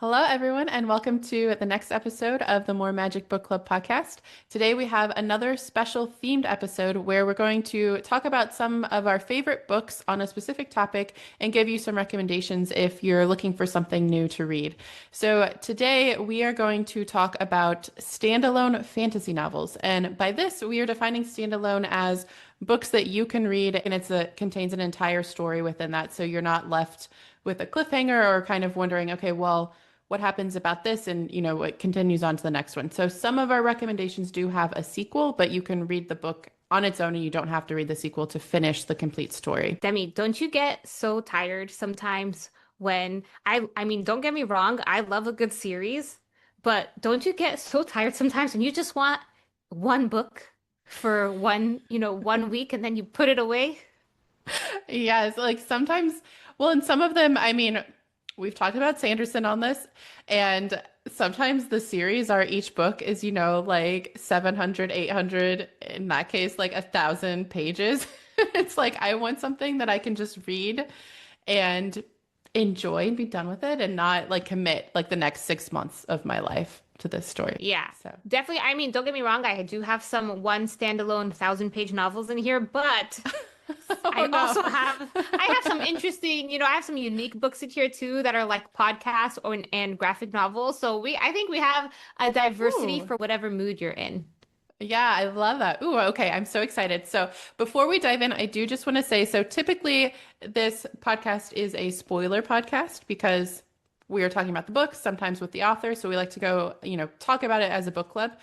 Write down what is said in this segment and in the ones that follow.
Hello, everyone, and welcome to the next episode of the More Magic Book Club podcast. Today, we have another special themed episode where we're going to talk about some of our favorite books on a specific topic and give you some recommendations if you're looking for something new to read. So, today we are going to talk about standalone fantasy novels. And by this, we are defining standalone as books that you can read and contains an entire story within that. So, you're not left with a cliffhanger or kind of wondering, okay, well, what happens about this, and it continues on to the next one. So some of our recommendations do have a sequel, but you can read the book on its own and you don't have to read the sequel to finish the complete story. Demi, don't you get so tired sometimes when I mean, don't get me wrong, I love a good series, but don't you get so tired sometimes when you just want one book for one week and then you put it away? Yes, like sometimes, well, and some of them, I mean, we've talked about Sanderson on this, and sometimes the series are each book is, like 700, 800, in that case, like 1,000 pages. It's like I want something that I can just read and enjoy and be done with it and not like commit like the next 6 months of my life to this story. Yeah, So, definitely. I mean, don't get me wrong, I do have some one standalone 1,000-page novels in here, but oh I no. have some interesting, I have some unique books in here too that are like podcasts and graphic novels. So I think we have a diversity Ooh. for whatever mood you're in. Yeah, I love that. Ooh, okay. I'm so excited. So before we dive in, I do just want to say, so typically this podcast is a spoiler podcast because we are talking about the book, sometimes with the author. So we like to go, talk about it as a book club.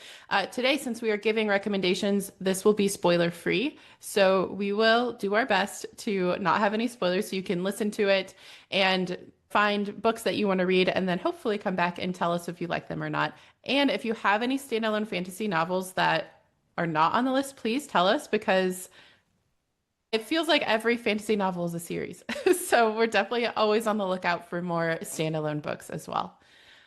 Today, since we are giving recommendations, this will be spoiler free. So we will do our best to not have any spoilers so you can listen to it and find books that you want to read and then hopefully come back and tell us if you like them or not. And if you have any standalone fantasy novels that are not on the list, please tell us because it feels like every fantasy novel is a series. So we're definitely always on the lookout for more standalone books as well.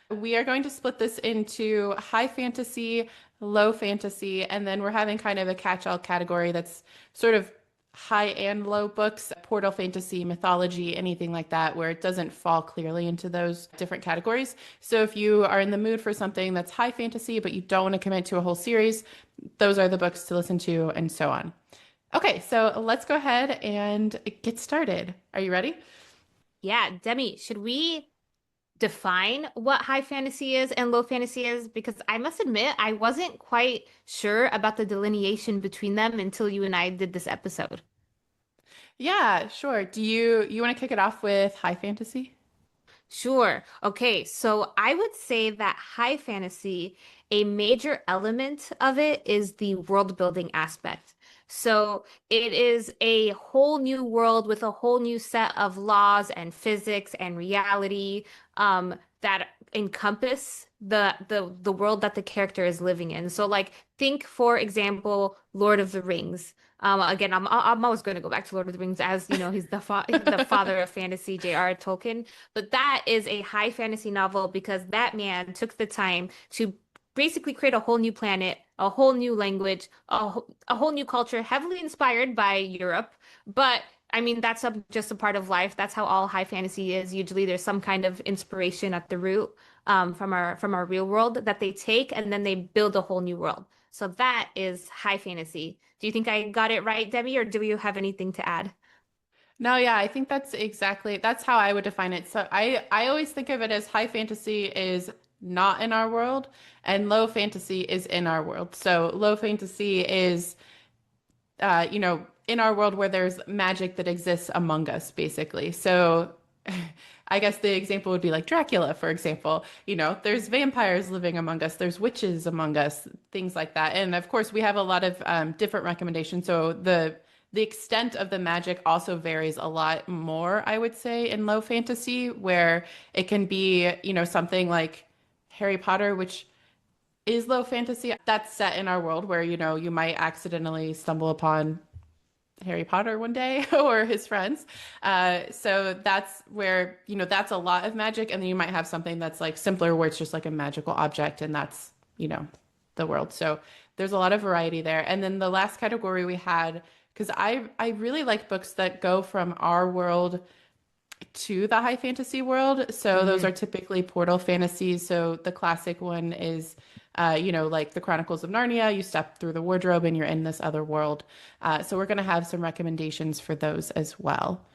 We are going to split this into high fantasy, low fantasy, and then we're having kind of a catch-all category that's sort of high and low books, portal fantasy, mythology, anything like that, where it doesn't fall clearly into those different categories. So if you are in the mood for something that's high fantasy, but you don't want to commit to a whole series, those are the books to listen to, and so on. Okay, so let's go ahead and get started. Are you ready? Yeah, Demi, should we define what high fantasy is and low fantasy is? Because I must admit, I wasn't quite sure about the delineation between them until you and I did this episode. Yeah, sure. Do you want to kick it off with high fantasy? Sure. Okay, so I would say that high fantasy, a major element of it is the world building aspect. So it is a whole new world with a whole new set of laws and physics and reality that encompass the world that the character is living in. So like think for example, Lord of the Rings. Again, I'm always going to go back to Lord of the Rings as he's the father of fantasy, J.R. Tolkien. But that is a high fantasy novel because that man took the time to basically create a whole new planet, a whole new language, a whole new culture, heavily inspired by Europe. But I mean, that's just a part of life. That's how all high fantasy is. Usually, there's some kind of inspiration at the root from our real world that they take, and then they build a whole new world. So that is high fantasy. Do you think I got it right, Debbie, or do you have anything to add? No, yeah, I think that's how I would define it. So I always think of it as high fantasy is not in our world and low fantasy is in our world. So low fantasy is in our world where there's magic that exists among us, basically. So I guess the example would be like Dracula, for example. There's vampires living among us, there's witches among us, things like that. And of course, we have a lot of different recommendations. So the extent of the magic also varies a lot more, I would say, in low fantasy, where it can be, something like Harry Potter, which is low fantasy. That's set in our world where, you might accidentally stumble upon Harry Potter one day or his friends. So that's where, that's a lot of magic. And then you might have something that's like simpler where it's just like a magical object and that's, the world. So there's a lot of variety there. And then the last category we had, because I really like books that go from our world to the high fantasy world. So those Mm. are typically portal fantasies. So the classic one is, like the Chronicles of Narnia. You step through the wardrobe and you're in this other world. So we're going to have some recommendations for those as well.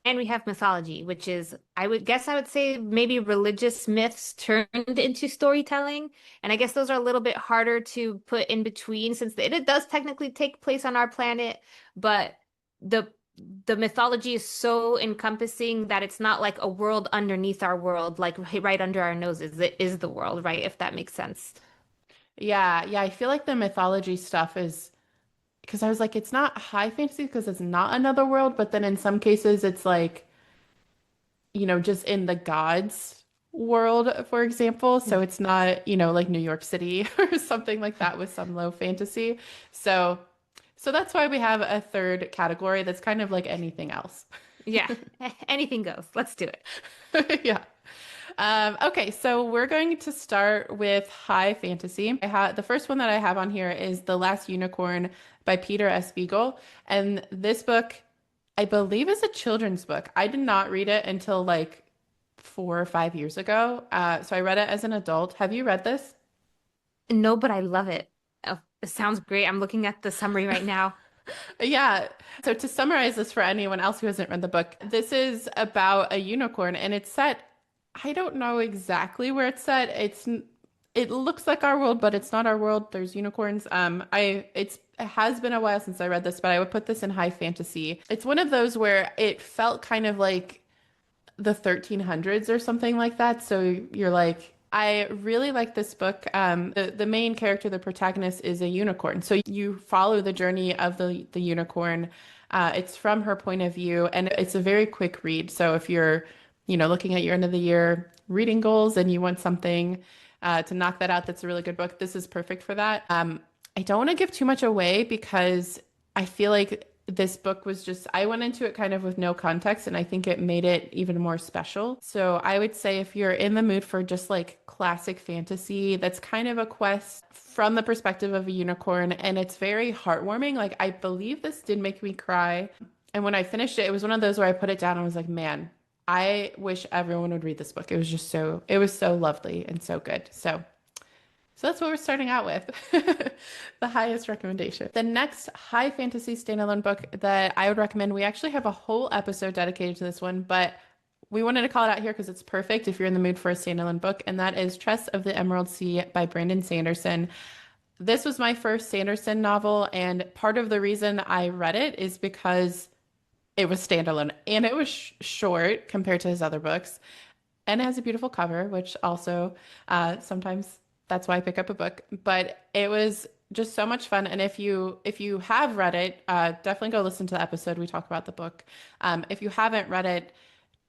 And we have mythology, which is, I would say maybe religious myths turned into storytelling. And I guess those are a little bit harder to put in between since it does technically take place on our planet, but the the mythology is so encompassing that it's not like a world underneath our world, like right under our noses. It is the world, right? If that makes sense. Yeah, yeah, I feel like the mythology stuff is because I was like, it's not high fantasy because it's not another world, but then in some cases it's like, just in the gods world, for example. So it's not, like New York City or something like that with some low fantasy. So so that's why we have a third category that's kind of like anything else. Yeah, anything goes. Let's do it. Yeah. Okay, so we're going to start with high fantasy. The first one that I have on here is The Last Unicorn by Peter S. Beagle. And this book, I believe, is a children's book. I did not read it until like 4 or 5 years ago. So I read it as an adult. Have you read this? No, but I love it. Oh, it sounds great. I'm looking at the summary right now. Yeah. So to summarize this for anyone else who hasn't read the book, this is about a unicorn and it's set, I don't know exactly where it's set. It looks like our world, but it's not our world. There's unicorns. It has been a while since I read this, but I would put this in high fantasy. It's one of those where it felt kind of like the 1300s or something like that. So you're like, I really like this book. The main character, the protagonist, is a unicorn. So you follow the journey of the unicorn. It's from her point of view, and it's a very quick read. So if you're, looking at your end of the year reading goals and you want something to knock that out, that's a really good book. This is perfect for that. I don't want to give too much away because I feel like this book was just, I went into it kind of with no context, and I think it made it even more special. So I would say if you're in the mood for just like classic fantasy, that's kind of a quest from the perspective of a unicorn, and it's very heartwarming. Like, I believe this did make me cry. And when I finished it, it was one of those where I put it down and was like, man, I wish everyone would read this book. It was so lovely and so good. So that's what we're starting out with. The highest recommendation. The next high fantasy standalone book that I would recommend, we actually have a whole episode dedicated to this one, but we wanted to call it out here because it's perfect if you're in the mood for a standalone book, and that is Tress of the Emerald Sea by Brandon Sanderson. This was my first Sanderson novel, and part of the reason I read it is because it was standalone and it was short compared to his other books. And it has a beautiful cover, which also sometimes that's why I pick up a book. But it was just so much fun. And if you have read it, definitely go listen to the episode we talk about the book. If you haven't read it,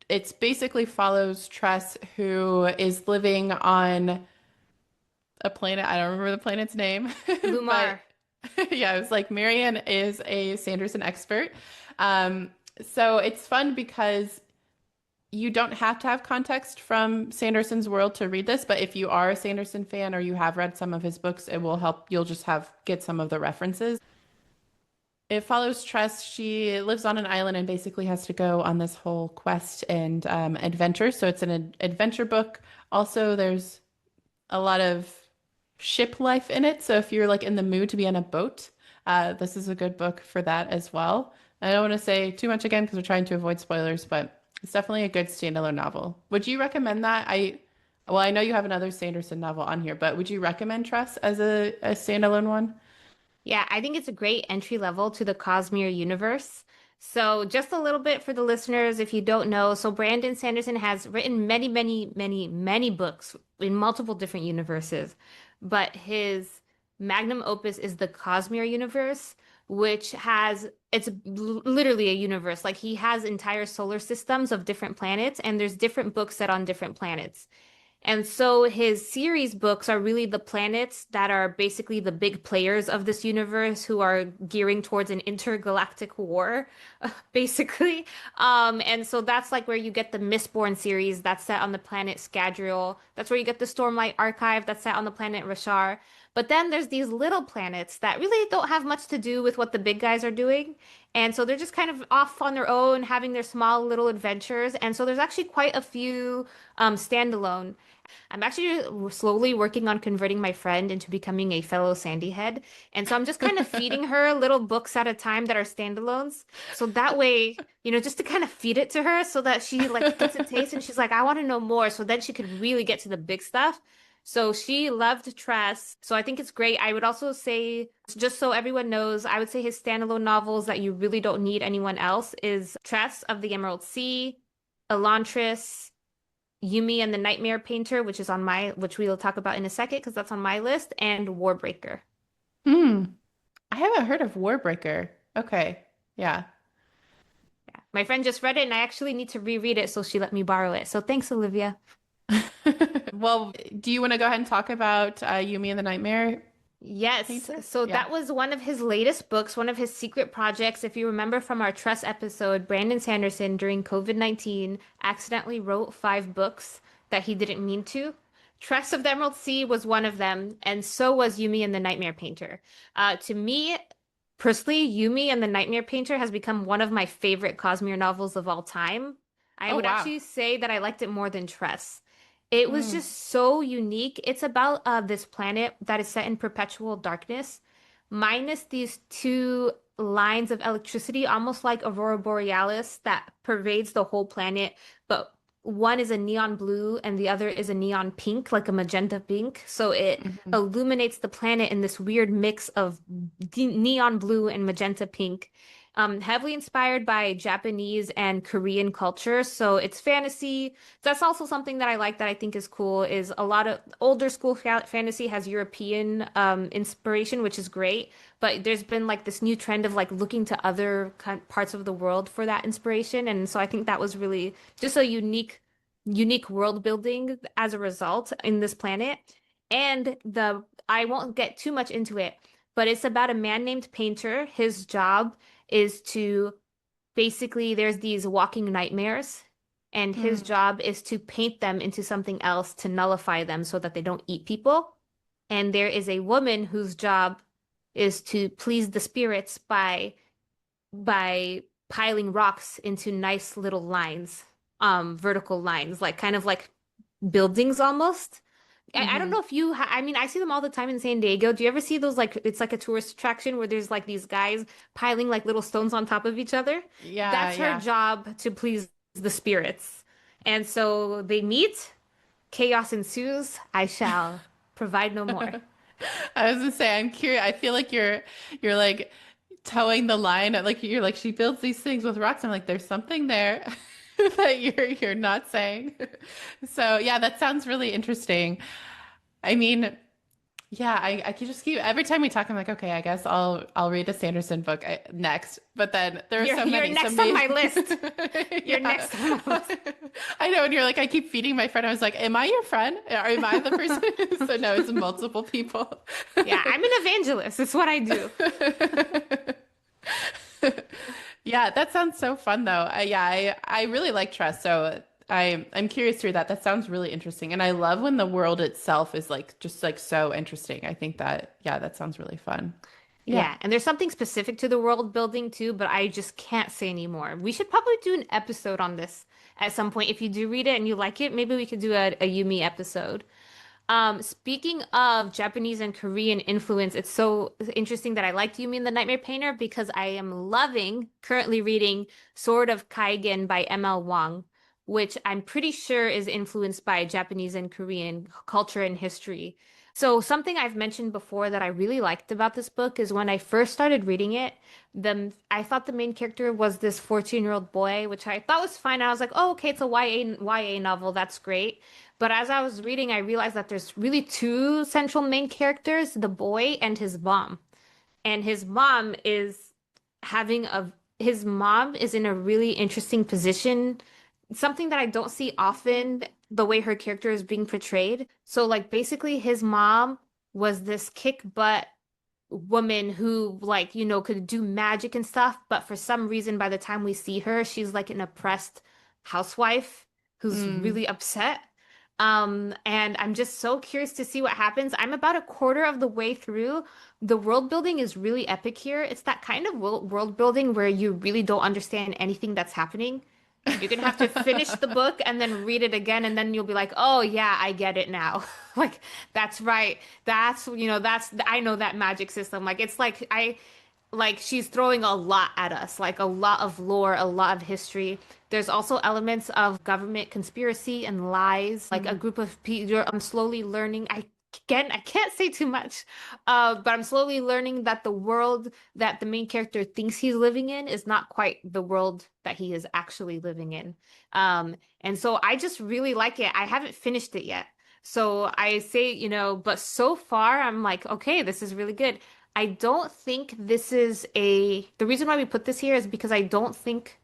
it's basically follows Tress, who is living on a planet. I don't remember the planet's name, but Lumar. yeah, it was like Marianne is a Sanderson expert. Um, so it's fun because you don't have to have context from Sanderson's world to read this, but if you are a Sanderson fan or you have read some of his books, it will help. You'll just have get some of the references. It follows Tress. She lives on an island and basically has to go on this whole quest and adventure. So it's an adventure book. Also, there's a lot of ship life in it. So if you're like in the mood to be on a boat, this is a good book for that as well. I don't want to say too much again because we're trying to avoid spoilers, but it's definitely a good standalone novel. Would you recommend that? Well, I know you have another Sanderson novel on here, but would you recommend Tress as a standalone one? Yeah, I think it's a great entry level to the Cosmere universe. So, just a little bit for the listeners, if you don't know. So, Brandon Sanderson has written many, many, many, many books in multiple different universes. But his magnum opus is the Cosmere universe, which it's literally a universe. Like, he has entire solar systems of different planets, and there's different books set on different planets. And so his series books are really the planets that are basically the big players of this universe who are gearing towards an intergalactic war, basically. And so that's like where you get the Mistborn series that's set on the planet Scadrial. That's where you get the Stormlight Archive that's set on the planet Rashar. But then there's these little planets that really don't have much to do with what the big guys are doing. And so they're just kind of off on their own, having their small little adventures. And so there's actually quite a few standalone. I'm actually slowly working on converting my friend into becoming a fellow Sandy head. And so I'm just kind of feeding her little books at a time that are standalones. So that way, just to kind of feed it to her so that she like gets a taste and she's like, I want to know more. So then she could really get to the big stuff. So she loved Tress. So I think it's great. I would also say, just so everyone knows, I would say his standalone novels that you really don't need anyone else is Tress of the Emerald Sea, Elantris, Yumi and the Nightmare Painter, which we will talk about in a second because that's on my list, and Warbreaker. Hmm. I haven't heard of Warbreaker. Okay. Yeah. Yeah. My friend just read it and I actually need to reread it, so she let me borrow it. So thanks, Olivia. Well, do you want to go ahead and talk about Yumi and the Nightmare Yes, Painter? so Yeah. that was one of his latest books, one of his secret projects. If you remember from our Trust episode, Brandon Sanderson during COVID-19 accidentally wrote 5 books that he didn't mean to. Trust of the Emerald Sea was one of them, and so was Yumi and the Nightmare Painter. To me, personally, Yumi and the Nightmare Painter has become one of my favorite Cosmere novels of all time. I Oh, would wow. actually say that I liked it more than Tress. It was Mm. just so unique. It's about this planet that is set in perpetual darkness, minus these two lines of electricity, almost like Aurora Borealis, that pervades the whole planet. But one is a neon blue and the other is a neon pink, like a magenta pink. So it Mhm. illuminates the planet in this weird mix of neon blue and magenta pink. Heavily inspired by Japanese and Korean culture. So it's fantasy. That's also something that I like that I think is cool is a lot of older school fantasy has European inspiration, which is great. But there's been like this new trend of like looking to other parts of the world for that inspiration. And so I think that was really just a unique world building as a result in this planet. And I won't get too much into it, but it's about a man named Painter. His job is to basically there's these walking nightmares, and his Mm. job is to paint them into something else to nullify them so that they don't eat people. And there is a woman whose job is to please the spirits by piling rocks into nice little lines, vertical lines, like kind of like buildings almost. I don't Hmm. know if I mean, I see them all the time in San Diego. Do you ever see those like it's like a tourist attraction where there's like these guys piling like little stones on top of each other? Yeah, That's her yeah. job to please the spirits. And so they meet, chaos ensues. I shall provide no more. I was gonna say, I'm curious. I feel like you're like towing the line. Like you're like she builds these things with rocks. I'm like, there's something there that you're not saying. So yeah, that sounds really interesting. I mean, yeah, I could just keep every time we talk, I'm like, okay, I guess I'll read a Sanderson book next. But then there are so You're many, so next on many. my list. You're Yeah. next on my list. I know, and you're like, I keep feeding my friend. I was like, am I your friend? Or am I the person? So no, it's multiple people. Yeah, I'm an evangelist. It's what I do. Yeah, that sounds so fun though. I really like trust. So I'm curious through that. That sounds really interesting. And I love when the world itself is like just like so interesting. I think that yeah, that sounds really fun. Yeah. Yeah, and there's something specific to the world building too, but I just can't say anymore. We should probably do an episode on this at some point. If you do read it and you like it, maybe we could do a Yumi episode. Speaking of Japanese and Korean influence, it's so interesting that I liked Yumi and the Nightmare Painter because I am currently reading Sword of Kaigen by M.L. Wang, which I'm pretty sure is influenced by Japanese and Korean culture and history. So something I've mentioned before that I really liked about this book is when I first started reading it, I thought the main character was this 14-year-old boy, which I thought was fine. I was like, oh, okay, it's a YA novel. That's great. But as I was reading, I realized that there's really two central main characters, the boy and his mom. And having a his mom is in a really interesting position, something that I don't see often, the way her character is being portrayed. So like basically his mom was this kick butt woman who like, could do magic and stuff, but for some reason by the time we see her, she's like an oppressed housewife who's Mm. really upset. And I'm just so curious to see what happens. I'm about a quarter of the way through. The world building is really epic here. It's that kind of world building where you really don't understand anything that's happening. You're gonna have to finish the book and then read it again, and then you'll be like, "Oh yeah, I get it now." Like that's right. I know that magic system. Like it's like she's throwing a lot at us, like a lot of lore, a lot of history. There's also elements of government conspiracy and lies. Like a group of people, I'm slowly learning. I can't say too much, but I'm slowly learning that the world that the main character thinks he's living in is not quite the world that he is actually living in. And so I just really like it. I haven't finished it yet. So I say, but so far I'm like, okay, this is really good. I don't think the reason why we put this here is because I don't think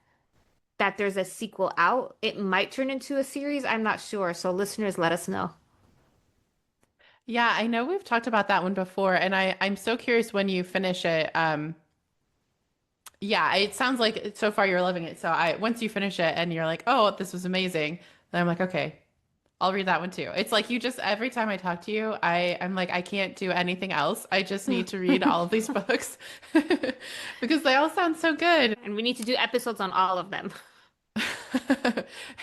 that there's a sequel out. It might turn into a series. I'm not sure. So listeners, let us know. Yeah, I know we've talked about that one before, and I'm so curious when you finish it. Yeah, it sounds like so far you're loving it. So I once you finish it and you're like, oh, this was amazing, then I'm like, okay, I'll read that one too. It's like you just every time I talk to you, I'm like, I can't do anything else. I just need to read all of these books because they all sound so good. And we need to do episodes on all of them.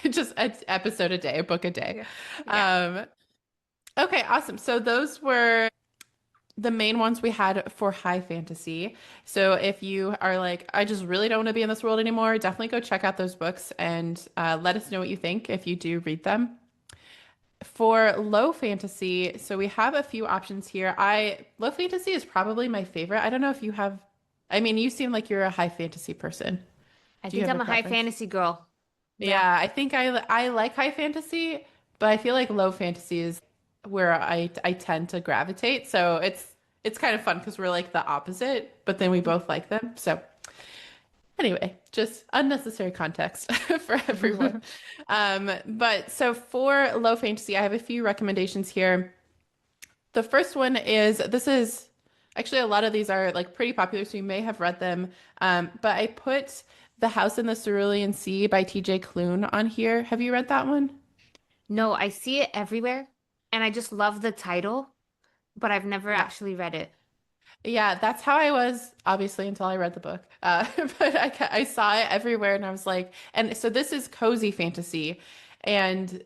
Just an episode a day, a book a day. Yeah. Yeah. Um, okay, awesome. So those were the main ones we had for high fantasy. So if you are like, I just really don't want to be in this world anymore, definitely go check out those books and let us know what you think if you do read them. For low fantasy, so we have a few options here. Low fantasy is probably my favorite. I don't know if you have, I mean, you seem like you're a high fantasy person. I Do you think have I'm a a high preference? fantasy girl. Yeah. Yeah, I think I like high fantasy, but I feel like low fantasy is where I tend to gravitate. So it's kind of fun because we're like the opposite, but then we both like them. So anyway, just unnecessary context for everyone. But so for low fantasy, I have a few recommendations here. The first one is this is actually a lot of these are like pretty popular, so you may have read them. But I put The House in the Cerulean Sea by T.J. Klune on here. Have you read that one? No, I see it everywhere, and I just love the title, but I've never Yeah. actually read it. Yeah, that's how I was, obviously, until I read the book. But I saw it everywhere and I was like, and so this is cozy fantasy. And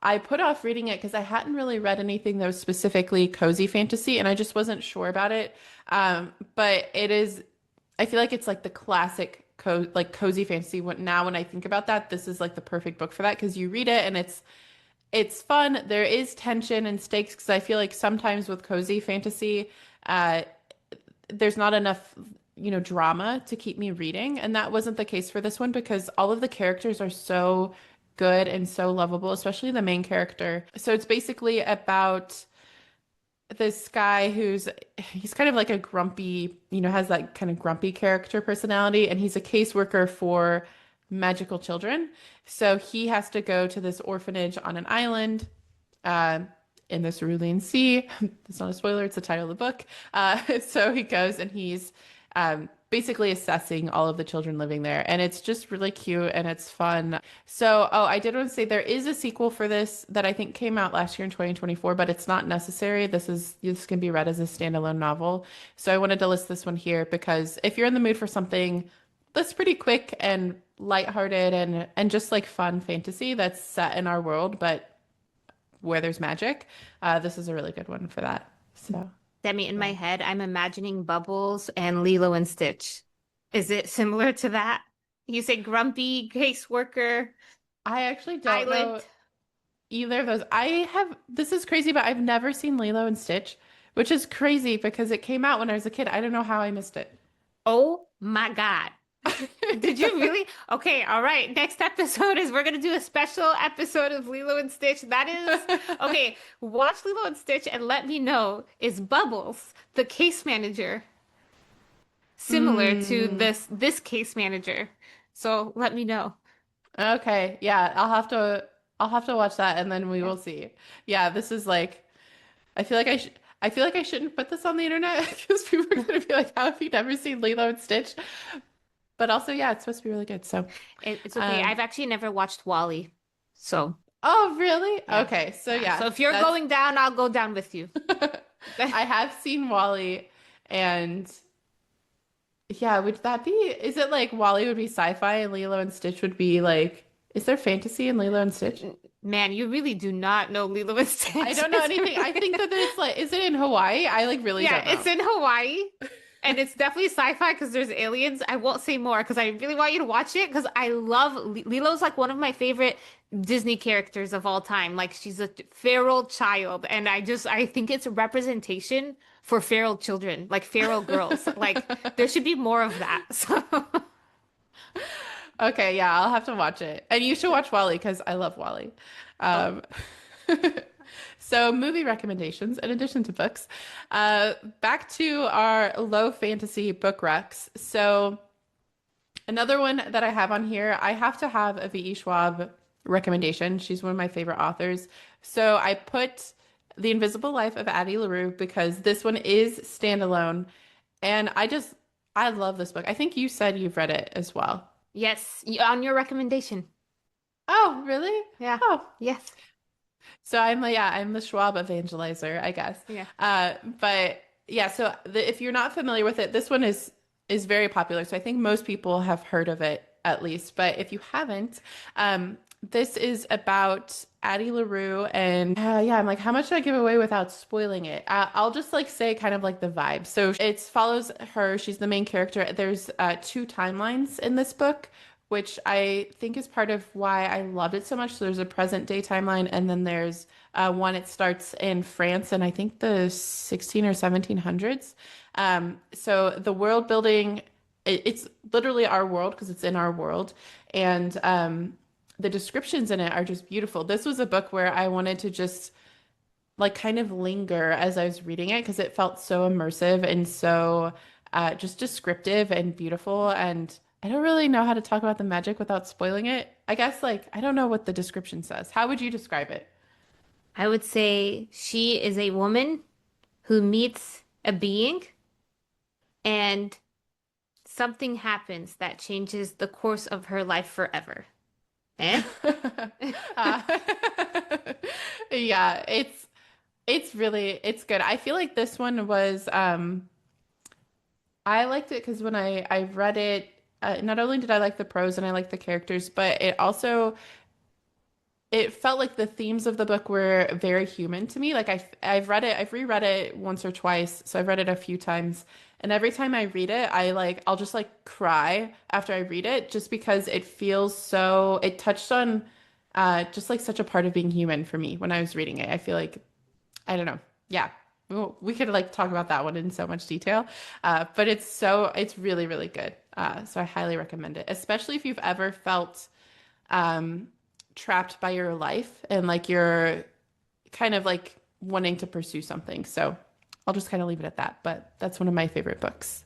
I put off reading it because I hadn't really read anything that was specifically cozy fantasy and I just wasn't sure about it. But it is, I feel like it's like the classic like cozy fantasy. Now when I think about that, this is like the perfect book for that because you read it and it's fun. There is tension and stakes because I feel like sometimes with cozy fantasy, uh, there's not enough, drama to keep me reading. And that wasn't the case for this one because all of the characters are so good and so lovable, especially the main character. So it's basically about this guy he's kind of like a grumpy, has that kind of grumpy character personality, and he's a caseworker for magical children. So he has to go to this orphanage on an island uh, in the Cerulean Sea. It's not a spoiler, it's the title of the book. So he goes and he's basically assessing all of the children living there. And it's just really cute and it's fun. So, oh, I did want to say there is a sequel for this that I think came out last year in 2024, but it's not necessary. This can be read as a standalone novel. So I wanted to list this one here because if you're in the mood for something that's pretty quick and lighthearted and just like fun fantasy that's set in our world, but where there's magic, this is a really good one for that. So, Demi, in my yeah. head, I'm imagining Bubbles and Lilo and Stitch. Is it similar to that? You say grumpy caseworker I actually don't know island. either of those. This is crazy, but I've never seen Lilo and Stitch, which is crazy because it came out when I was a kid. I don't know how I missed it. Oh my God. Did you really? Okay, all right. Next episode is we're gonna do a special episode of Lilo and Stitch. That is okay. Watch Lilo and Stitch and let me know, is Bubbles the case manager similar to Hmm. this case manager? So let me know. Okay. Yeah, I'll have to watch that and then we Yeah. will see. Yeah, this is like I feel like I shouldn't put this on the internet because people are gonna be like, how have you never seen Lilo and Stitch? But also, yeah, it's supposed to be really good. So, It's okay. um, I've actually never watched Wally. So. Oh, really? Yeah. Okay. So Yeah. yeah, So if you're that's going down, I'll go down with you. I have seen Wally, and yeah, would that be, is it like Wally would be sci-fi and Lilo and Stitch would be like, is there fantasy in Lilo and Stitch? Man, you really do not know Lilo and I Stitch. don't know anything. I think that it's like, is it in Hawaii? I like really Yeah, don't it's know. in Hawaii. And it's definitely sci-fi because there's aliens. I won't say more because I really want you to watch it because I love Lilo's like one of my favorite Disney characters of all time. Like she's a feral child, and I think it's a representation for feral children, like feral girls. Like there should be more of that. So Okay, yeah, I'll have to watch it. And you should watch Wally because I love Wally. oh, Um, so movie recommendations in addition to books. Uh, Back to our low fantasy book recs. So another one that I have on here, I have to have a V.E. Schwab recommendation. She's one of my favorite authors. So I put The Invisible Life of Addie LaRue because this one is standalone. And I love this book. I think you said you've read it as well. yes, on your recommendation. Oh, really? Yeah. Oh, Yes. so I'm the Schwab evangelizer, I guess. Yeah. But yeah, so if you're not familiar with it, this one is very popular. So I think most people have heard of it at least. But if you haven't, this is about Addie LaRue, and yeah, I'm like, how much should I give away without spoiling it? I'll just like say kind of like the vibe. So it follows her. She's the main character. There's two timelines in this book, which I think is part of why I loved it so much. So there's a present day timeline, and then there's one, it starts in France, and I think the 16 or 1700s. So the world building, it's literally our world because it's in our world. And the descriptions in it are just beautiful. This was a book where I wanted to just like kind of linger as I was reading it because it felt so immersive and so just descriptive and beautiful. And I don't really know how to talk about the magic without spoiling it. I guess like I don't know what the description says. How would you describe it? I would say she is a woman who meets a being and something happens that changes the course of her life forever. Eh? Uh, yeah, it's really it's good. I feel like this one was I liked it because when I read it, not only did I like the prose and I liked the characters, but it felt like the themes of the book were very human to me. Like I've read it, I've reread it once or twice, so I've read it a few times. And every time I read it, I'll just like cry after I read it just because it feels so it touched on just like such a part of being human for me when I was reading it. I feel like I don't know. Yeah. We could like talk about that one in so much detail. But it's really, really good. So I highly recommend it, especially if you've ever felt um, trapped by your life and like you're kind of like wanting to pursue something. So I'll just kind of leave it at that. But that's one of my favorite books.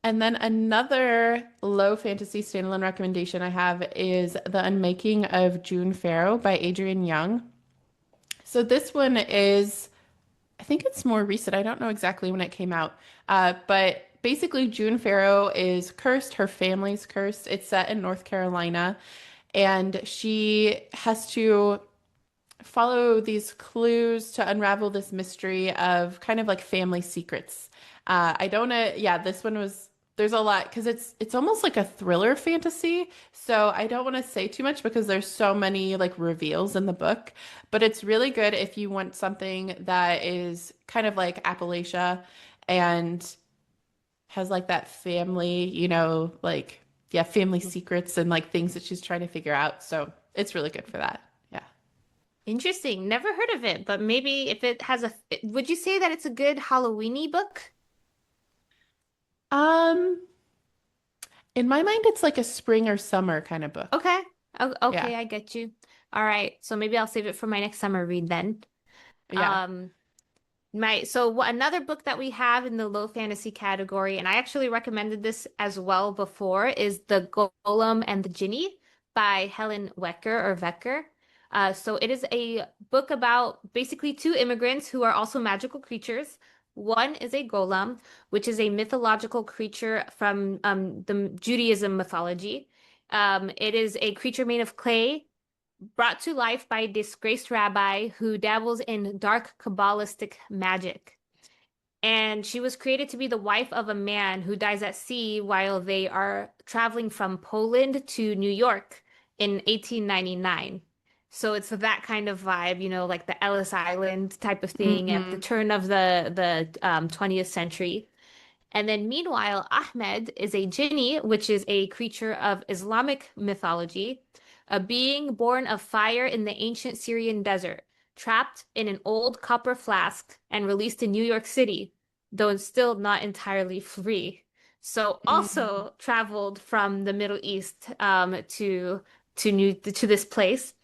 And then another low fantasy standalone recommendation I have is The Unmaking of June Farrow by Adrienne Young. So this one is, I think it's more recent. I don't know exactly when it came out. But basically, June Farrow is cursed. Her family's cursed. It's set in North Carolina. And she has to follow these clues to unravel this mystery of kind of like family secrets. I don't know. Yeah, this one was, there's a lot because it's almost like a thriller fantasy. So I don't want to say too much because there's so many like reveals in the book, but it's really good if you want something that is kind of like Appalachia and has like that family, like yeah, family secrets and like things that she's trying to figure out. So it's really good for that. Yeah. Interesting. Never heard of it, but maybe if it has would you say that it's a good Halloweeny book? Um, in my mind, it's like a spring or summer kind of book. Okay. Yeah. Okay, I get you. All right. So maybe I'll save it for my next summer read then. Yeah. Um, another book that we have in the low fantasy category, and I actually recommended this as well before, is The Golem and the Jinni by Helen Wecker. So it is a book about basically two immigrants who are also magical creatures. One is a golem, which is a mythological creature from the Judaism mythology. It is a creature made of clay brought to life by a disgraced rabbi who dabbles in dark Kabbalistic magic. And she was created to be the wife of a man who dies at sea while they are traveling from Poland to New York in 1899. So it's that kind of vibe, like the Ellis Island type of thing at the Hmm. turn of the 20th century. And then meanwhile, Ahmed is a jinni, which is a creature of Islamic mythology, a being born of fire in the ancient Syrian desert, trapped in an old copper flask and released in New York City, though it's still not entirely free. So Mm. also traveled from the Middle East to this place.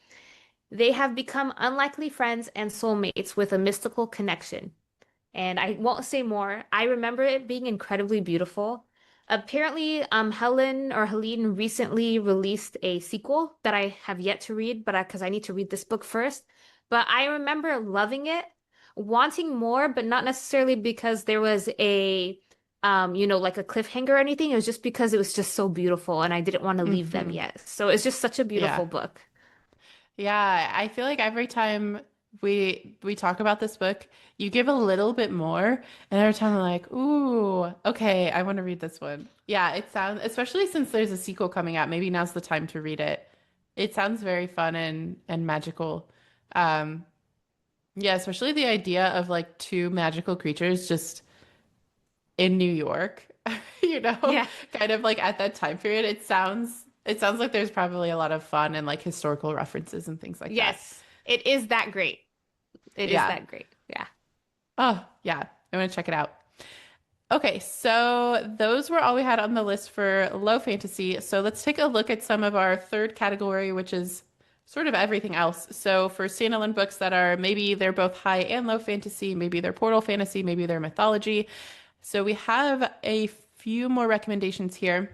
They have become unlikely friends and soulmates with a mystical connection. And I won't say more. I remember it being incredibly beautiful. Apparently, Helen or Helene recently released a sequel that I have yet to read, but because I need to read this book first. But I remember loving it, wanting more, but not necessarily because there was like a cliffhanger or anything. It was just because it was just so beautiful, and I didn't want to leave them Hmm. yet. So it's just such a Yeah. beautiful book. Yeah, I feel like every time we talk about this book, you give a little bit more, and every time I'm like, "Ooh, okay, I want to read this one." Yeah, it sounds, especially since there's a sequel coming out, maybe now's the time to read it. It sounds very fun and magical. Um, yeah, especially the idea of like two magical creatures just in New York, Yeah. kind of like at that time period. It sounds like there's probably a lot of fun and like historical references and things like that. Yes, it is that great. It is Yeah. that great. Yeah. Oh, yeah. I'm gonna check it out. Okay, so those were all we had on the list for low fantasy. So let's take a look at some of our third category, which is sort of everything else. So for standalone books that are maybe they're both high and low fantasy, maybe they're portal fantasy, maybe they're mythology. So we have a few more recommendations here.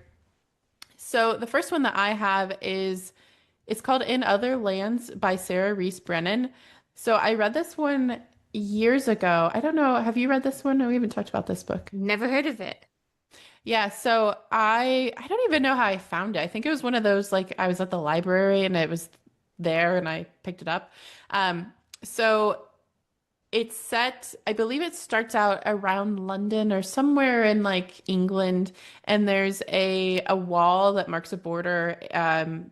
So the first one that I have is it's called In Other Lands by Sarah Reese Brennan. So I read this one years ago. I don't know. Have you read this one? No, we haven't talked about this book. Never heard of it. Yeah, so I don't even know how I found it. I think it was one of those like I was at the library and it was there and I picked it up. So it's set, I believe it starts out around London or somewhere in like England, and there's a wall that marks a border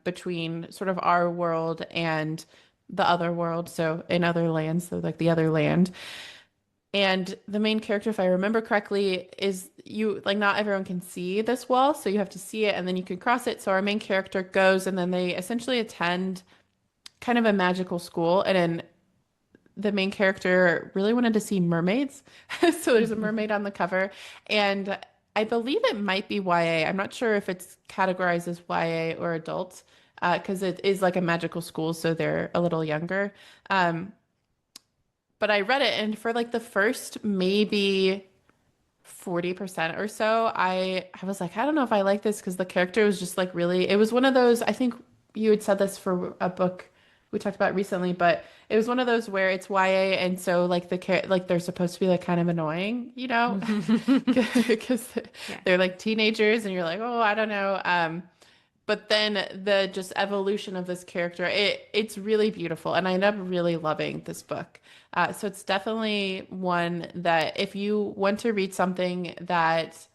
between sort of our world and the other world, so in other lands, so like the other land. And the main character, if I remember correctly, is you like not everyone can see this wall, so you have to see it and then you can cross it. So our main character goes and then they essentially attend kind of a magical school, and then the main character really wanted to see mermaids. So there's a mermaid on the cover. And I believe it might be YA. I'm not sure if it's categorized as YA or adult, because it is like a magical school, so they're a little younger. Um, but I read it, and for like the first maybe 40% or so, I was like, I don't know if I like this because the character was just like really, it was one of those, I think you had said this for a book we talked about recently, but it was one of those where it's YA and so like like they're supposed to be like kind of annoying, because Yeah. they're like teenagers and you're like, oh, I don't know. But then the just evolution of this character, it's really beautiful, and I end up really loving this book. So it's definitely one that if you want to read something that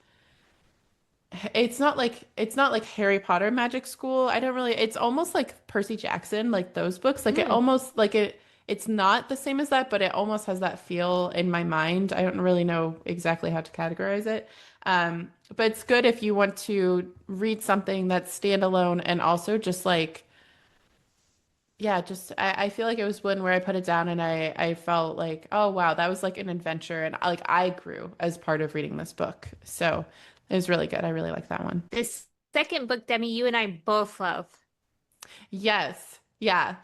it's not like Harry Potter Magic School. I don't really, it's almost like Percy Jackson, like those books. Like it Mm. almost like it's not the same as that, but it almost has that feel in my mind. I don't really know exactly how to categorize it. But it's good if you want to read something that's standalone and also just like, yeah, just I feel like it was one where I put it down and I felt like, oh wow, that was like an adventure and like I grew as part of reading this book. So it was really good. I really like that one. This second book, Demi, you and I both love. Yes. Yeah.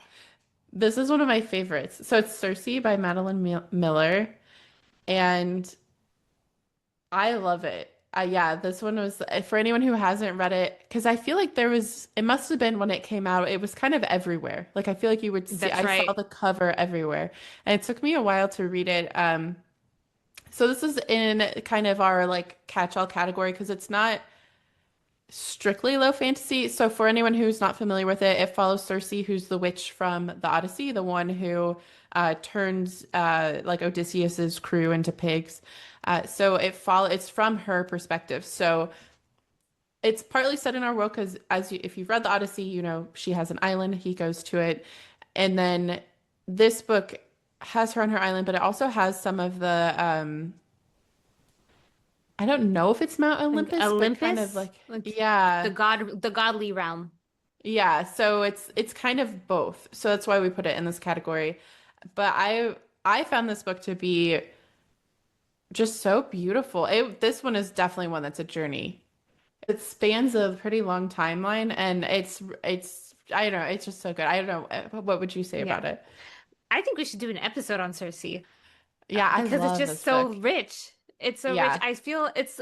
This is one of my favorites. So it's Circe by Madeline Miller, and I love it. Yeah, this one was for anyone who hasn't read it, because I feel like it must have been when it came out, it was kind of everywhere. Like I feel like you would see, That's I saw right. the cover everywhere, and it took me a while to read it. So this is in kind of our like catch-all category because it's not. strictly low fantasy. So for anyone who's not familiar with it, it follows Circe, who's the witch from the Odyssey, the one who turns like Odysseus's crew into pigs. So it's from her perspective. So it's partly set in our world because if you've read the Odyssey, you know she has an island. He goes to it, and then this book has her on her island, but it also has some of the I don't know if it's Mount Like Olympus, but kind of Olympus, like like yeah. the godly realm. Yeah, so it's kind of both. So that's why we put it in this category. But I found this book to be just so beautiful. This one is definitely one that's a journey. It spans a pretty long timeline and it's I don't know, it's just so good. I don't know, what would you say Yeah. about it? I think we should do an episode on Circe Yeah, I because it's love just this so book. rich. It's so rich. Yeah. I feel it's,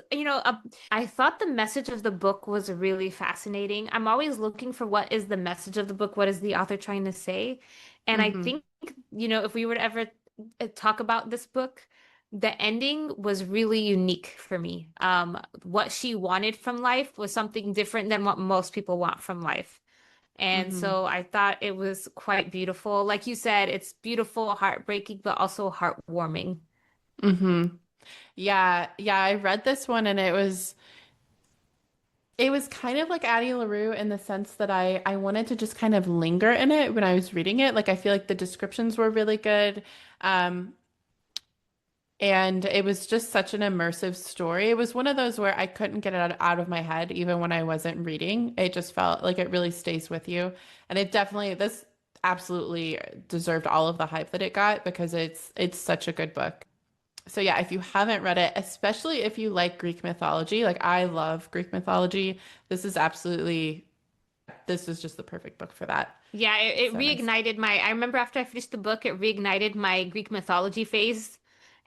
I thought the message of the book was really fascinating. I'm always looking for what is the message of the book, what is the author trying to say? And I Hmm. think, if we were to ever talk about this book, the ending was really unique for me. What she wanted from life was something different than what most people want from life. And Hmm. so I thought it was quite beautiful. Like you said, it's beautiful, heartbreaking, but also heartwarming. Hmm. Yeah, yeah, I read this one and it was kind of like Addie LaRue in the sense that I wanted to just kind of linger in it when I was reading it. Like I feel like the descriptions were really good. Um, and it was just such an immersive story. It was one of those where I couldn't get it out of my head even when I wasn't reading. It just felt like it really stays with you. And this absolutely deserved all of the hype that it got because it's such a good book. So yeah, if you haven't read it, especially if you like Greek mythology, like I love Greek mythology, this is just the perfect book for that. Yeah, it So nice. reignited I remember after I finished the book, it reignited my Greek mythology phase.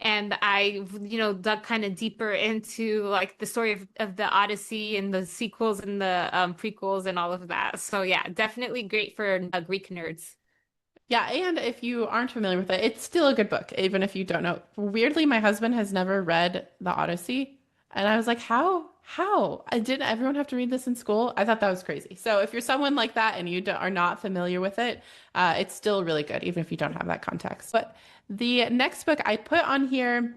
And I, dug kind of deeper into like the story of the Odyssey and the sequels and the prequels and all of that. So yeah, definitely great for Greek nerds. Yeah, and if you aren't familiar with it, it's still a good book, even if you don't know. Weirdly, my husband has never read The Odyssey, and I was like, how? How? I didn't everyone have to read this in school? I thought that was crazy. So if you're someone like that and are not familiar with it, it's still really good, even if you don't have that context. But the next book I put on here,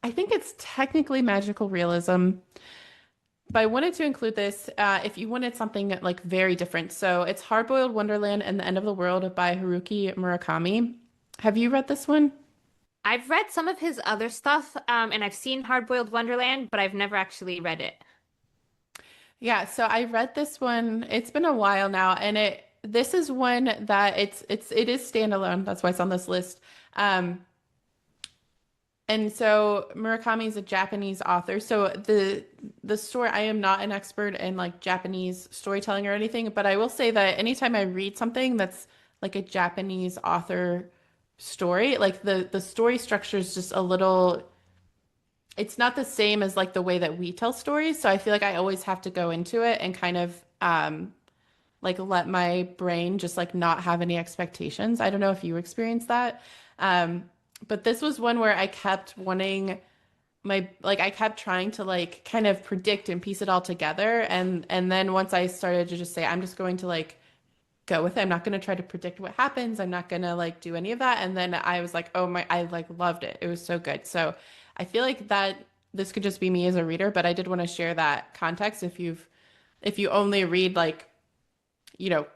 I think it's technically magical realism. But I wanted to include this if you wanted something like very different. So it's Hard-Boiled Wonderland and the End of the World by Haruki Murakami. Have you read this one? I've read some of his other stuff, and I've seen Hard-Boiled Wonderland, but I've never actually read it. Yeah, so I read this one. It's been a while now, and this is one that it is standalone. That's why it's on this list. Um, And so Murakami is a Japanese author. So the story, I am not an expert in like Japanese storytelling or anything, but I will say that anytime I read something that's like a Japanese author story, like the story structure is just a little, it's not the same as like the way that we tell stories. So I feel like I always have to go into it and kind of like let my brain just like not have any expectations. I don't know if you experienced that. Um, but this was one where I kept wanting I kept trying to like kind of predict and piece it all together and then once I started to just say I'm just going to like go with it. I'm not going to try to predict what happens. I'm not going to like do any of that. And then I was like, oh my, I like loved it. It was so good. So I feel like that this could just be me as a reader, but I did want to share that context if you only read like you know,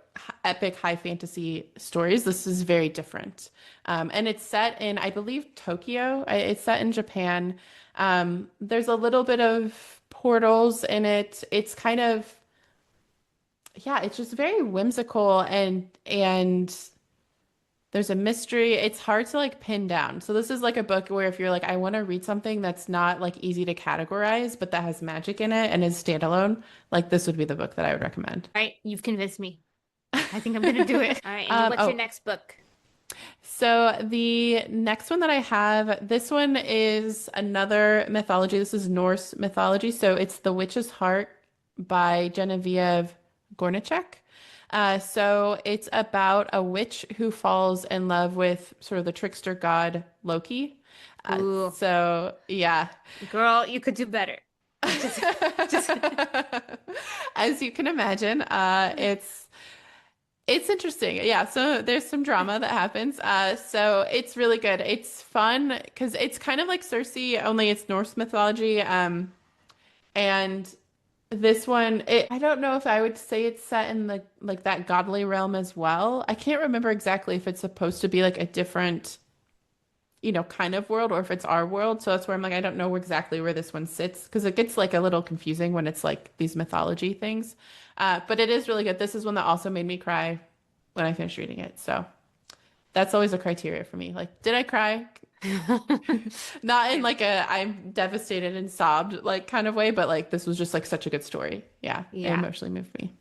epic high fantasy stories. This is very different. And it's set in, I believe, Tokyo. It's set in Japan. There's a little bit of portals in it. It's kind of, yeah, it's just very whimsical and there's a mystery. It's hard to like pin down. So this is like a book where if you're like, I want to read something that's not like easy to categorize, but that has magic in it and is standalone, like this would be the book that I would recommend. All right, you've convinced me. I think I'm gonna do it. All right, and what's your Oh, next book? so the next one that I have, this one is another mythology. This is Norse mythology. So it's The Witch's Heart by Genevieve Gornichek. So it's about a witch who falls in love with sort of the trickster god Loki. Ooh, So yeah, girl, you could do better. Just, just As you can imagine, it's interesting. Yeah, so there's some drama that happens. So it's really good. It's fun because it's kind of like Circe, only it's Norse mythology. And this one, I don't know if I would say it's set in the like that godly realm as well. I can't remember exactly if it's supposed to be like a different, kind of world or if it's our world. So that's where I'm like, I don't know exactly where this one sits because it gets like a little confusing when it's like these mythology things. But it is really good. This is one that also made me cry when I finished reading it. So that's always a criteria for me. Like, did I cry? Not in like a I'm devastated and sobbed like kind of way, but like this was just like such a good story. Yeah, it yeah. emotionally moved me.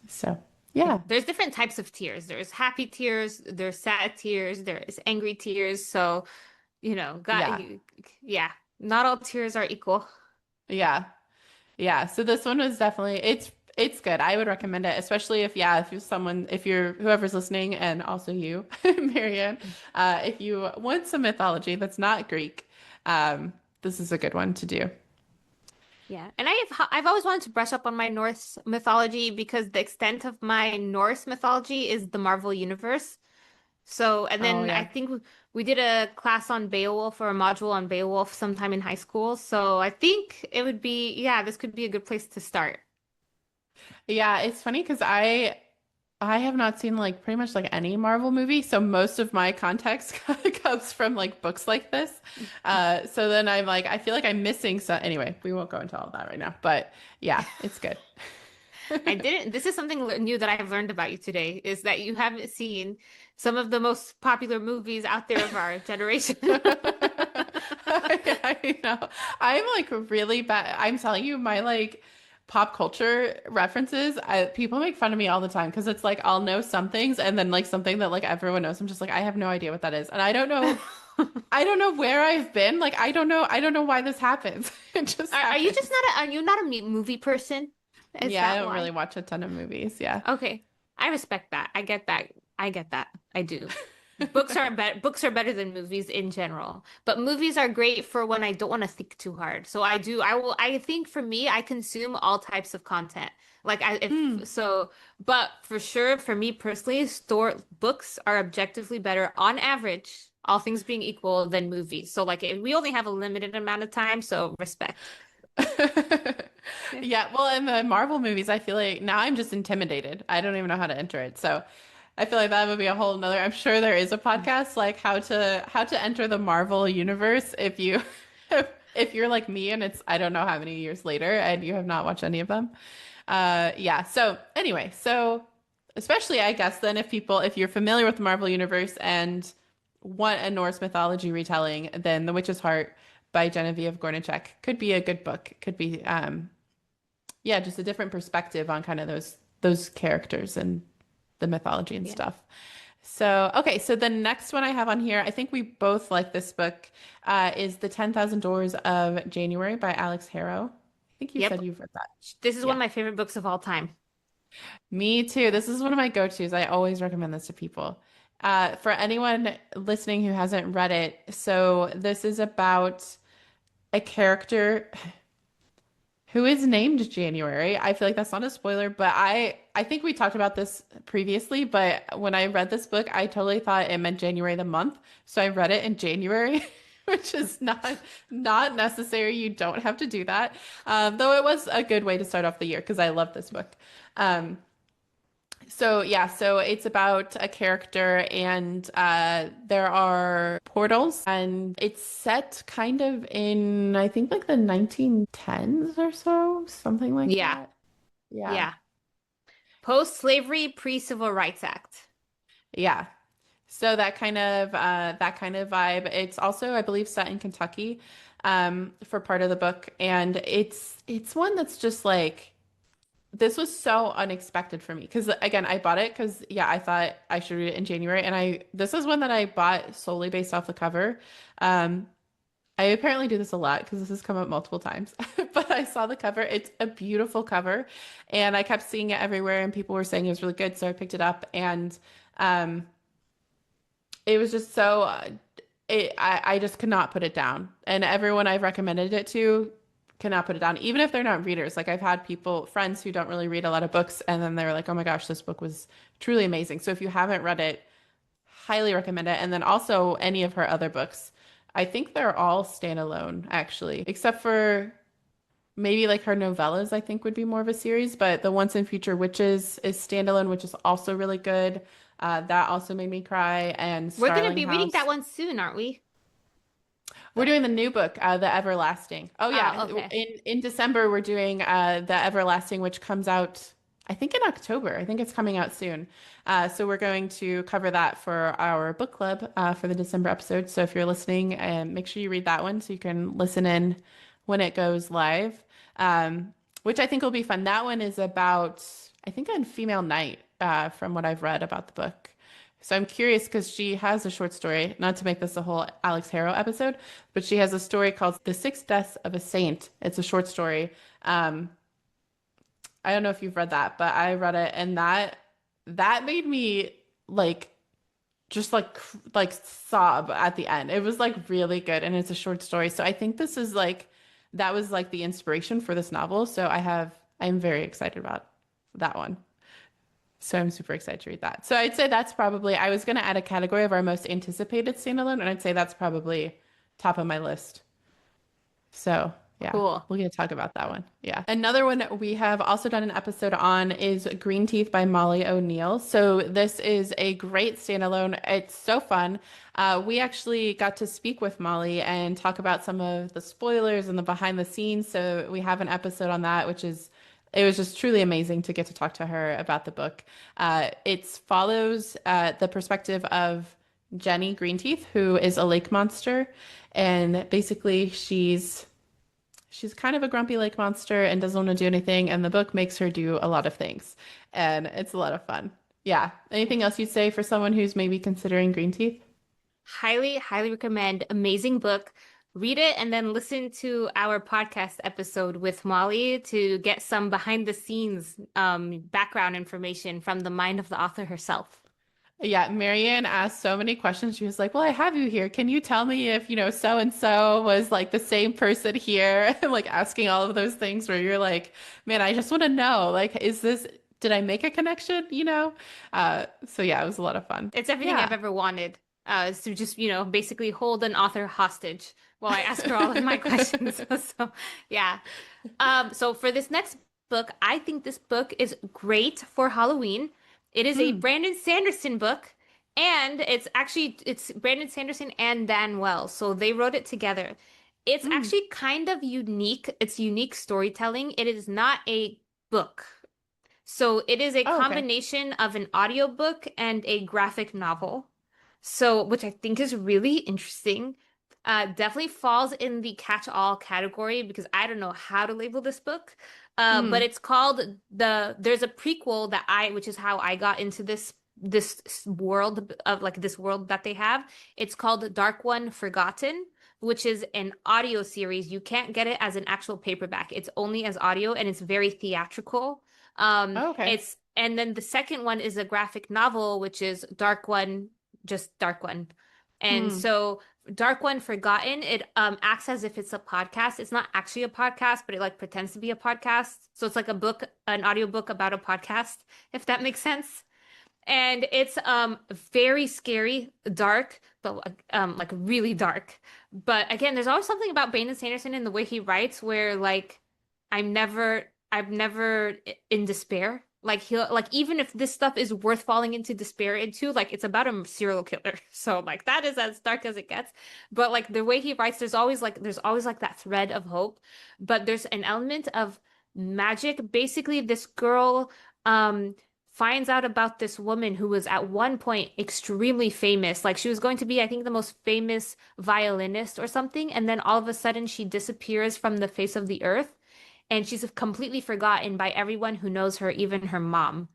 So, Yeah. yeah. There's different types of tears. There's happy tears, there's sad tears, there's angry tears. So, Yeah. yeah, not all tears are equal. Yeah. Yeah. So this one was definitely it's good. I would recommend it, especially if you're whoever's listening and also you, Marianne, if you want some mythology that's not Greek, this is a good one to do. Yeah. And I've always wanted to brush up on my Norse mythology because the extent of my Norse mythology is the Marvel universe. So, and Oh then I yeah. think we did a class on Beowulf or a module on Beowulf sometime in high school. So I think it would be, yeah, this could be a good place to start. Yeah, it's funny because I have not seen like pretty much like any Marvel movie, so most of my context comes from like books like this. So then I'm like, I feel like I'm missing some. Anyway, we won't go into all that right now, but yeah, it's good. This is something new that I've learned about you today, is that you haven't seen some of the most popular movies out there of our generation. I know. I'm like really bad. I'm telling you, my like pop culture references, people make fun of me all the time because it's like I'll know some things and then like something that like everyone knows. I'm just like, I have no idea what that is. And I don't know where I've been. Like I don't know why this happens. It just Are you happens. just not are you not a movie person? Is Yeah, I that don't really why? watch a ton of movies. Yeah. Okay. I respect that. I get that. I get that. I do. Books are better than movies in general. But movies are great for when I don't want to think too hard. So I think for me, I consume all types of content. Like I if Mm. so but for sure for me personally, store books are objectively better on average, all things being equal, than movies. So like we only have a limited amount of time, so respect. Yeah. Yeah, well, in the Marvel movies, I feel like now I'm just intimidated. I don't even know how to enter it. So I feel like that would be a whole nother. I'm sure there is a podcast like how to enter the Marvel universe if you if you're like me and it's I don't know how many years later and you have not watched any of them. Yeah. So anyway, so especially I guess then if you're familiar with the Marvel universe and want a Norse mythology retelling, then The Witch's Heart by Genevieve Gornichek could be a good book. Could be yeah, just a different perspective on kind of those characters and the mythology and Yeah. stuff. So, okay, so the next one I have on here, I think we both like this book, is The 10,000 Doors of January by Alex Harrow. I think you Yep. said you've read that. This is one Yeah, of my favorite books of all time. me too. This is one of my go-tos. I always recommend this to people. For anyone listening who hasn't read it, so this is about a character who is named January. I feel like that's not a spoiler, but I think we talked about this previously, but when I read this book, I totally thought it meant January the month. So I read it in January, which is not necessary. You don't have to do that. Though it was a good way to start off the year because I love this book. Um, so yeah, so it's about a character and there are portals and it's set kind of in I think like the 1910s or so, something like Yeah. that. Yeah. Yeah. Post-slavery, pre-Civil Rights Act. Yeah. So that kind of vibe. It's also, I believe, set in Kentucky for part of the book and it's one that's just like this was so unexpected for me because again, I bought it because yeah, I thought I should read it in January, and I this is one that I bought solely based off the cover. Um, I apparently do this a lot because this has come up multiple times, but I saw the cover. It's a beautiful cover, and I kept seeing it everywhere, and people were saying it was really good, so I picked it up, and um, it was just so I just could not put it down, and everyone I've recommended it to cannot put it down, even if they're not readers. Like I've had friends who don't really read a lot of books, and then they're like, "Oh my gosh, this book was truly amazing." So if you haven't read it, highly recommend it. And then also any of her other books. I think they're all standalone, actually, except for maybe like her novellas, I think would be more of a series. But the Once and Future Witches is standalone, which is also really good. That also made me cry. And We're gonna Starling be reading that House. one soon, aren't we? We're doing the new book, The Everlasting. Oh yeah, Okay. in December we're doing The Everlasting, which comes out I think in October. I think it's coming out soon. So we're going to cover that for our book club for the December episode. So if you're listening, make sure you read that one so you can listen in when it goes live, which I think will be fun. That one is about I think on female knight, from what I've read about the book. So I'm curious because she has a short story, not to make this a whole Alex Harrow episode, but she has a story called The Six Deaths of a Saint. It's a short story. I don't know if you've read that, but I read it and that made me like just like sob at the end. It was like really good and it's a short story. So I think this is like that was like the inspiration for this novel. So I'm very excited about that one. So I'm super excited to read that. So I'd say that's probably, I was going to add a category of our most anticipated standalone, and I'd say that's probably top of my list. So yeah, Cool. we're going to talk about that one. Yeah. Another one we have also done an episode on is Green Teeth by Molly O'Neill. So this is a great standalone. It's so fun. We actually got to speak with Molly and talk about some of the spoilers and the behind the scenes. So we have an episode on that, it was just truly amazing to get to talk to her about the book. It follows the perspective of Jenny Greenteeth, who is a lake monster, and basically she's kind of a grumpy lake monster and doesn't want to do anything, and the book makes her do a lot of things, and it's a lot of fun. Yeah. Anything else you'd say for someone who's maybe considering Greenteeth? Highly, highly recommend. Amazing book. Read it and then listen to our podcast episode with Molly to get some behind the scenes background information from the mind of the author herself. Yeah, Marianne asked so many questions. She was like, "Well, I have you here. Can you tell me if, so and so was like the same person here?" And like asking all of those things where you're like, "Man, I just want to know. Like, did I make a connection, So yeah, it was a lot of fun. It's everything Yeah. I've ever wanted, is to just, basically hold an author hostage while I ask her all of my questions. So, yeah. So for this next book, I think this book is great for Halloween. It is a Hmm. Brandon Sanderson book, and it's Brandon Sanderson and Dan Wells, so they wrote it together. It's Hmm. actually kind of unique. It's unique storytelling. It is not a book. So it is a Oh, okay. combination of an audiobook and a graphic novel. So, which I think is really interesting. Definitely falls in the catch-all category because I don't know how to label this book. But Hmm. it's called there's a prequel which is how I got into this world of like this world that they have. It's called Dark One Forgotten, which is an audio series. You can't get it as an actual paperback. It's only as audio and it's very theatrical. Oh, okay. And then the second one is a graphic novel, which is Dark One, just Dark One. And Hmm. so Dark One Forgotten, it acts as if it's a podcast. It's not actually a podcast, but it like pretends to be a podcast. So it's like an audiobook about a podcast, if that makes sense. And it's very scary, dark, but like really dark. But again, there's always something about Brandon Sanderson in the way he writes where like I'm never in despair. Like he'll like even if this stuff is worth falling into despair into, like it's about a serial killer. So like that is as dark as it gets. But like the way he writes, there's always like that thread of hope. But there's an element of magic. Basically, this girl finds out about this woman who was at one point extremely famous. Like she was going to be, I think, the most famous violinist or something, and then all of a sudden she disappears from the face of the earth and she's completely forgotten by everyone who knows her, even her mom,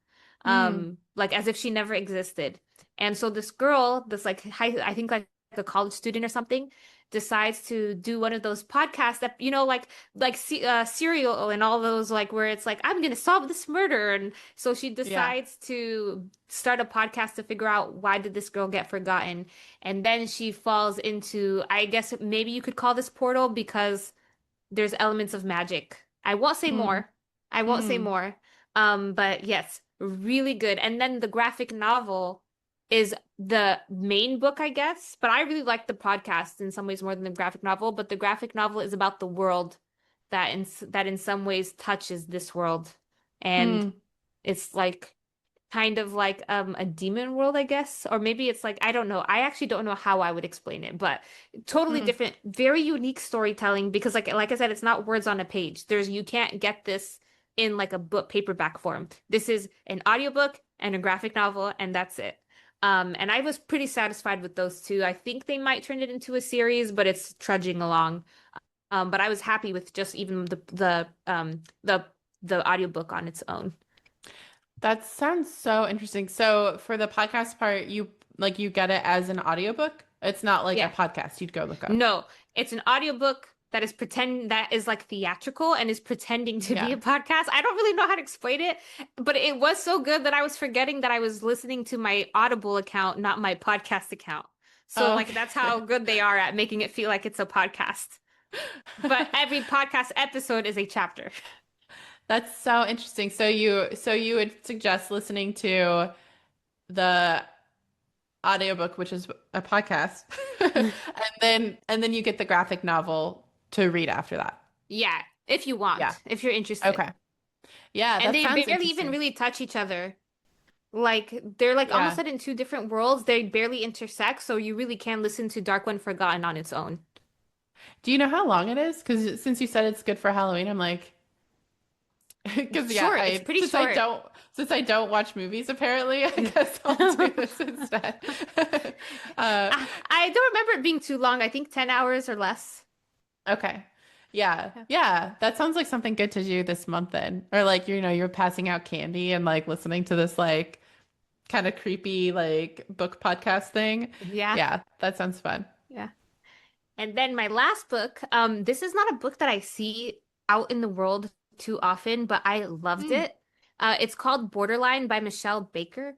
Hmm. like as if she never existed. And so this girl, this like I think like a college student or something, decides to do one of those podcasts that Serial and all those like where it's like I'm gonna solve this murder, and so she Yeah. decides to start a podcast to figure out why did this girl get forgotten, and then she falls into I guess maybe you could call this portal because there's elements of magic. I won't say Mm, more. I won't say mm, more. But yes, really good. And then the graphic novel is the main book, I guess. But I really like the podcast in some ways more than the graphic novel. But the graphic novel is about the world that in some ways touches this world. And mm, it's like kind of like a demon world, I guess. Or maybe it's like I don't know. I actually don't know how I would explain it, but totally mm. different, very unique storytelling because like I said, it's not words on a page. You can't get this in like a book paperback form. This is an audiobook and a graphic novel, and that's it. And I was pretty satisfied with those two. I think they might turn it into a series, but it's trudging along. But I was happy with just even the audiobook on its own. That sounds so interesting. So for the podcast part, you get it as an audiobook? It's not like a Yeah. podcast you'd go look up. No, it's an audiobook that is like theatrical and is pretending to be Yeah. a podcast. I don't really know how to explain it, but it was so good that I was forgetting that I was listening to my Audible account, not my podcast account. So Oh, like that's how okay. good they are at making it feel like it's a podcast. But every podcast episode is a chapter. That's so interesting. So you would suggest listening to the audiobook, which is a podcast, and then you get the graphic novel to read after that. Yeah, if you Yeah. want, if you're interested. Okay. Yeah, And that they sounds barely even interesting. really touch each other. Like they're like almost Yeah. set in two different worlds. They barely intersect, so you really can listen to Dark One Forgotten on its own. Do you know how long it is? Because since you said it's good for Halloween, I'm like, because yeah, Short, it's I pretty since I short. don't since I don't watch movies, apparently, I guess I'll do this instead. Uh, I don't remember it being too long. I think 10 hours or less. okay. Yeah. Yeah. Yeah. That sounds like something good to do this month then. Or like, you're passing out candy and like listening to this like kind of creepy like book podcast thing. Yeah. Yeah, that sounds fun. Yeah. And then my last book, this is not a book that I see out in the world too often, but I loved Mm. it. It's called Borderline by Michelle Baker.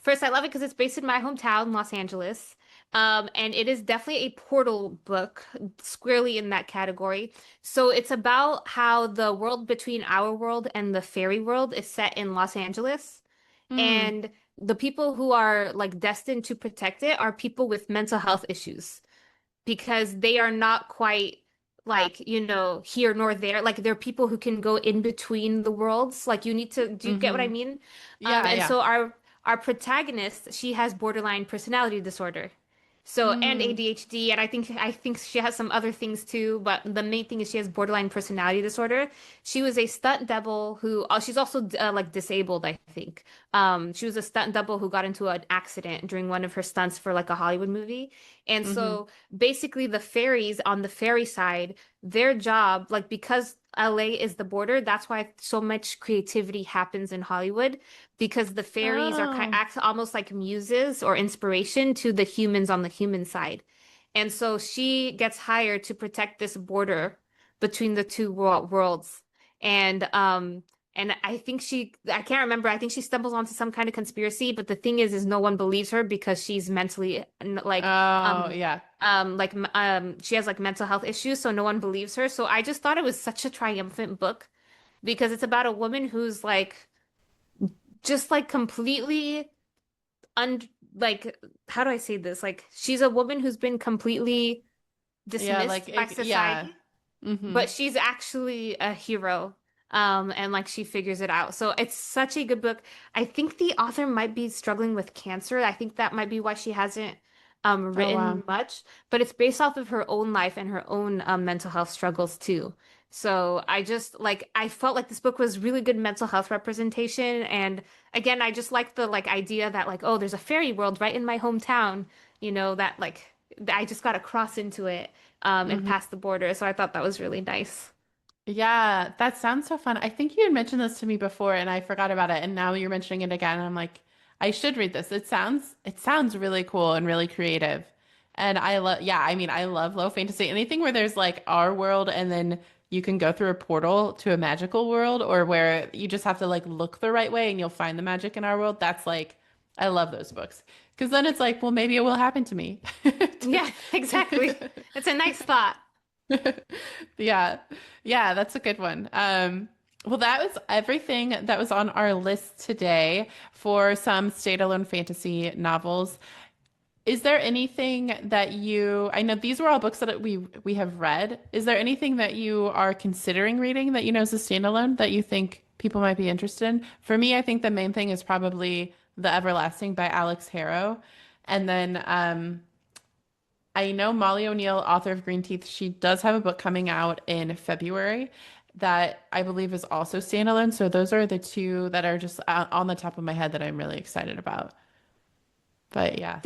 First, I love it because it's based in my hometown, Los Angeles. And it is definitely a portal book, squarely in that category. So it's about how the world between our world and the fairy world is set in Los Angeles. Mm. And the people who are like destined to protect it are people with mental health issues because they are not quite like, here nor there. Like there are people who can go in between the worlds. Like you need to, do you get what I Hmm. mean? Yeah, And yeah. so our protagonist, she has borderline personality disorder. So and Mm. ADHD, and I think she has some other things too, but the main thing is she has borderline personality disorder. She was a stunt double who she's also like disabled, I think. She was a stunt double who got into an accident during one of her stunts for like a Hollywood movie. And Hmm. so basically the fairies on the fairy side, their job, like because LA is the border, that's why so much creativity happens in Hollywood because the fairies are Oh. act almost like muses or inspiration to the humans on the human side. And so she gets hired to protect this border between the two worlds. And I can't remember. I think she stumbles onto some kind of conspiracy, but the thing is no one believes her because she's mentally Oh, yeah. she has like mental health issues, so no one believes her. So I just thought it was such a triumphant book because it's about a woman who's like just like completely un like how do I say this? Like she's a woman who's been completely Yeah, like dismissed by yeah. society, Hmm. but she's actually a hero. And like she figures it out. So it's such a good book. I think the author might be struggling with cancer. I think that might be why she hasn't Oh, wow. written much, but it's based off of her own life and her own mental health struggles too. So I felt like this book was really good mental health representation. And again, I just like the like idea that like, oh, there's a fairy world right in my hometown, that like I just got to cross into it and Hmm. pass the border. So I thought that was really nice. Yeah, that sounds so fun. I think you had mentioned this to me before and I forgot about it. And now you're mentioning it again. And I'm like, I should read this. It sounds really cool and really creative. And I love, yeah, I mean, I love low fantasy. Anything where there's like our world and then you can go through a portal to a magical world or where you just have to like look the right way and you'll find the magic in our world. That's like, I love those books. Because then it's like, well, maybe it will happen to me. Yeah, exactly. It's a nice thought. Yeah. Yeah, that's a good one. Well, that was everything that was on our list today for some standalone fantasy novels. Is there anything that I know these were all books that we have read. Is there anything that you are considering reading that you know is a standalone that you think people might be interested in? For me, I think the main thing is probably The Everlasting by Alex Harrow. And then I know Molly O'Neill, author of Green Teeth, she does have a book coming out in February that I believe is also standalone. So those are the two that are just on the top of my head that I'm really excited about. But yeah.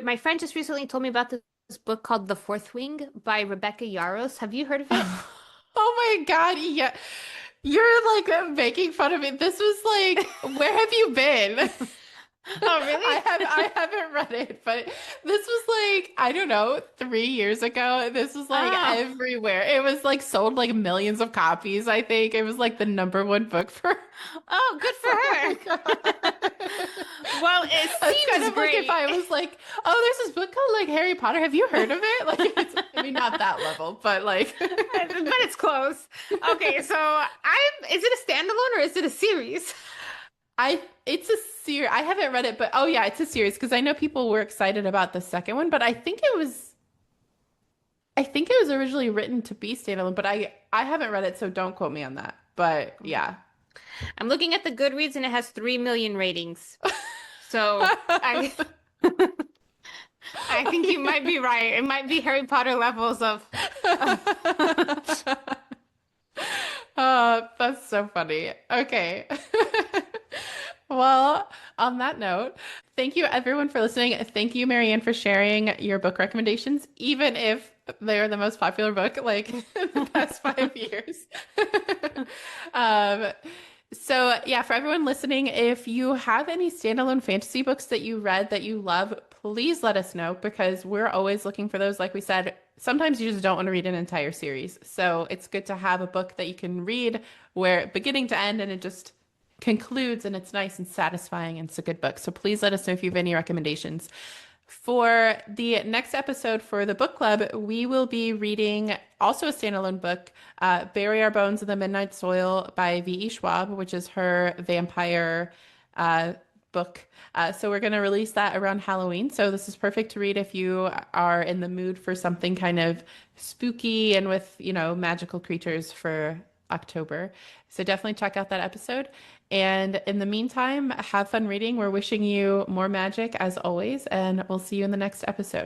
My friend just recently told me about this book called The Fourth Wing by Rebecca Yarros. Have you heard of it? Oh my God. Yeah. You're like making fun of me. This was like, where have you been? Oh, really? I haven't read it, but this was like, I don't know, 3 years ago. This was like Oh, everywhere. It was like sold like millions of copies, I think. It was like the number one book for oh, good for Oh my her. God. Well, it That's kind seems of like if I great. was like, oh, there's this book called like Harry Potter. Have you heard of it? Like it's, I mean, not that level, but like But it's close. Okay, so is it a standalone or is it a series? it's a series. I haven't read it, but oh yeah, it's a series because I know people were excited about the second one, but I think it was originally written to be standalone, but I haven't read it, so don't quote me on that. But yeah. I'm looking at the Goodreads and it has 3 million ratings. So I I think you might be right. It might be Harry Potter levels of Oh, that's so funny. Okay. Well, on that note, thank you everyone for listening. Thank you, Marianne, for sharing your book recommendations, even if they're the most popular book like in the past 5 years. Um, so yeah, for everyone listening, if you have any standalone fantasy books that you read that you love, please let us know because we're always looking for those. Like we said, sometimes you just don't want to read an entire series. So it's good to have a book that you can read where beginning to end and it just concludes and it's nice and satisfying and it's a good book. So please let us know if you have any recommendations. For the next episode for the book club, we will be reading also a standalone book, Bury Our Bones in the Midnight Soil by V.E. Schwab, which is her vampire uh, book. So we're going to release that around Halloween. So this is perfect to read if you are in the mood for something kind of spooky and with, magical creatures for October. So definitely check out that episode. And in the meantime, have fun reading. We're wishing you more magic as always, and we'll see you in the next episode.